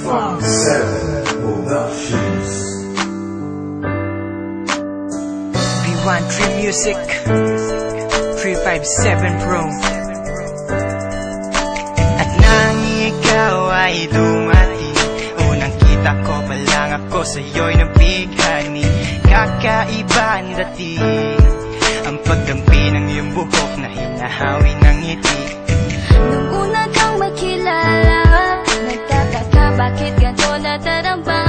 357 Productions. V13 Music 357 Pro. At nang ikaw ay dumati, unang kita ko pa lang ako sa'yo'y nabighani. Kakaiba ang dating, ang pagdampi ng iyong buhok na hinahawi ng ngiti. Nung una kang makilala, nagtataka bakit ganito nadarama.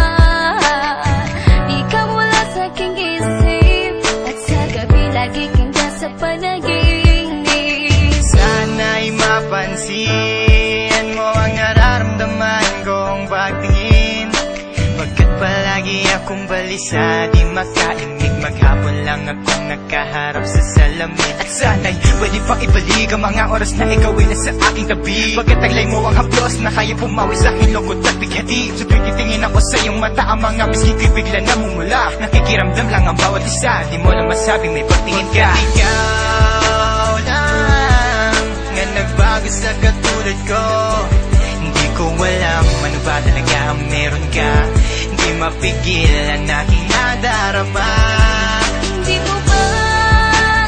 Ikaw wala sa aking isip, at sa gabi lagi kang nasa panaginip. Sana'y mapansin mo ang nararamdaman kong pagtingin. Pagkat palagi akong balisa, di makaimik. Maghapon lang akong nakaharap sa salamin. At sana'y pwede pang ibalik ang mga oras na ikaw ay nasa aking tabi. Pagkat taglay mo ang haplos na kaya pumawi sa aking lungkot at bighati. So tuwing titingin ako sa iyong mata, ang mga bisgit ko'y bigla namumula. Nakikiramdam lang ang bawat isa, di mo lang masabing may pagtingin ka. Ikaw lang nga nagbago sa katulad ko. Hindi ko alam ano ba talaga ang meron ka. Hindi mapigil ang aking nadarama. Hindi mo ba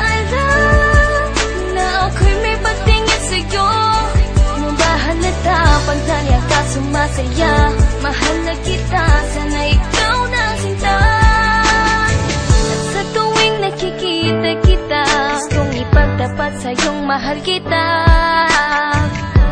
alam na ako'y may pagtingin sa'yo? Mo ba halata pag naliyak ka sumasaya? Mahal na kita, sana ikaw na sinta. At sa tuwing nakikita kita, gustong ipagtapat sa'yong mahal kita.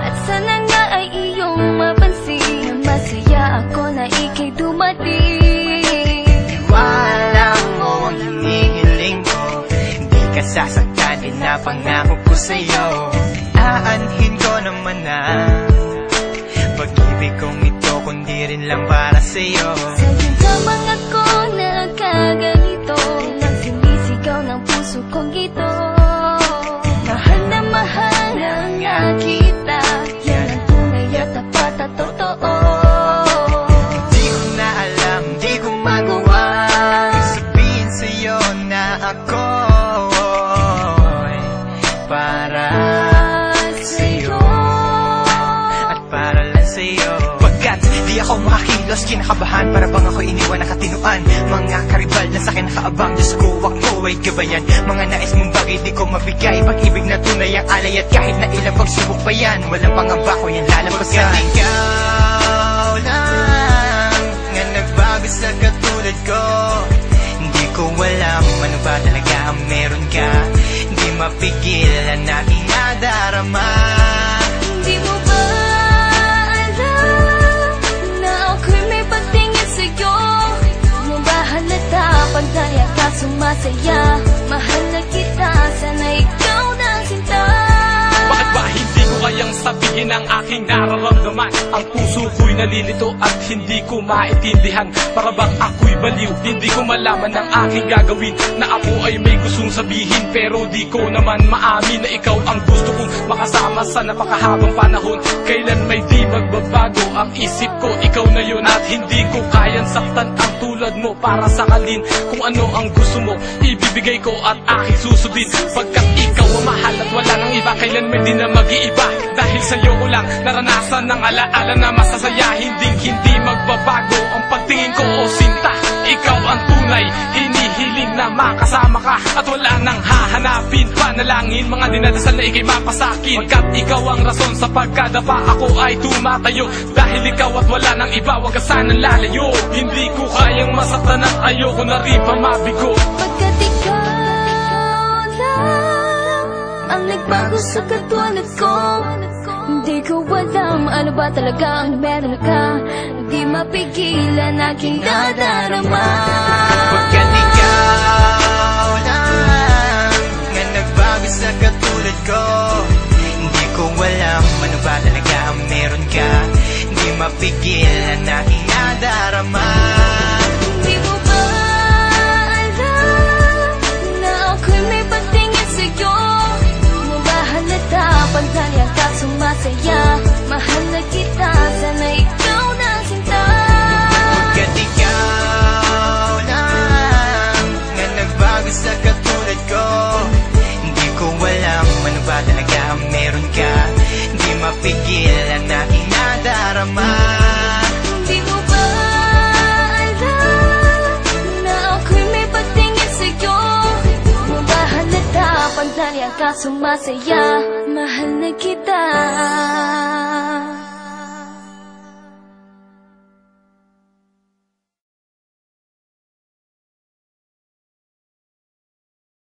At sana nga ay iyong mapansin na masaya ako na ika'y dumating. Wala mo ang hinihiling ko, hindi ka sasaktan, pinapangako ko sa'yo. Aanhin ko naman na pag-ibig kong ito, kundi rin lang para sa'yo. Sa'yo lamang ako nagkaganito, nang sinisigaw ng puso kong ito. Mahal na nga kita, yan ang tunay at tapat at totoo. Di ko na alam, di ko magawa sabihin sa'yo na ako'y para sa'yo at para lang sa'yo. Pagkat di ako makakilos, kinakabahan, para bang ako iniwan nakatinuan. Mga karibal na sa'kin nakaabang, Diyos ko ako ay gabayan. Mga nais mong bagay di ko mabigay, pag-ibig na tunay ang alay. At kahit na ilang pagsubok pa yan, walang pangamba ko yan lalampasan. Pagkat ikaw lang nga nagbago sa katulad ko, hindi ko alam ano ba talaga ang meron ka. Hindi mapigil ang aking nadarama. Hindi mo ba alam na ako'y may pagtingin sa'yo? Mo ba halata pag naliyak ka sumasaya? Mahal na kita, sana ikaw na sinta. Bakit ba hindi ko kayang sabihin ang aking nararamdaman? Ang puso ko'y nalilito at hindi ko maintindihan. Para bang ako'y baliw, hindi ko malaman ang aking gagawin. Na ako ay may gustong sabihin, pero di ko naman maamin na ikaw ang gusto kong makasama sa napakahabang panahon. Kailan may di magbabago ang isip ko, ikaw na yun. At hindi ko kayang saktan ang tulad mo para sakalin. Kung ano ang gusto mo, ibibigay ko at aking susundin. Pagkat ikaw ang mahal at wala nang iba, kailan may di na mag-iiba. Dahil sa'yo ko lang naranasan ng alaala na masasaya. Hindi magbabago ang pagtingin ko o sinta. Ikaw ang tunay, hinihiling na makasama ka. At wala nang hahanapin, panalangin, mga dinadasal na ikay mapasakin. Pagkat ikaw ang rason sa pagkadapa, ako ay tumatayo. Dahil ikaw at wala nang iba, wag ka sanang lalayo. Hindi ko kayang masaktan at ayoko na rin pa mabigo. Pagkat ikaw lang ang nagbago sa katulad ko, hindi ko alam ano ba talaga ang meron ka. Di mapigilan aking nadarama. Pagkat ikaw lang nga nagbago sa katulad ko, hindi ko alam ano ba talaga ang meron ka. Hindi mapigil ang aking nadarama. Hindi mo ba alam na ako'y may pagtingin sa'yo? Mo ba halata pag naliyak ka sumasaya? Mahal na kita, sana ikaw na sinta. Pagkat ikaw lang nga nagbago sa katulad ko, hindi ko alam ano ba talaga ang meron ka. Hindi mapigil ang aking nadarama. Hindi ka sumasaya. Mahal na kita.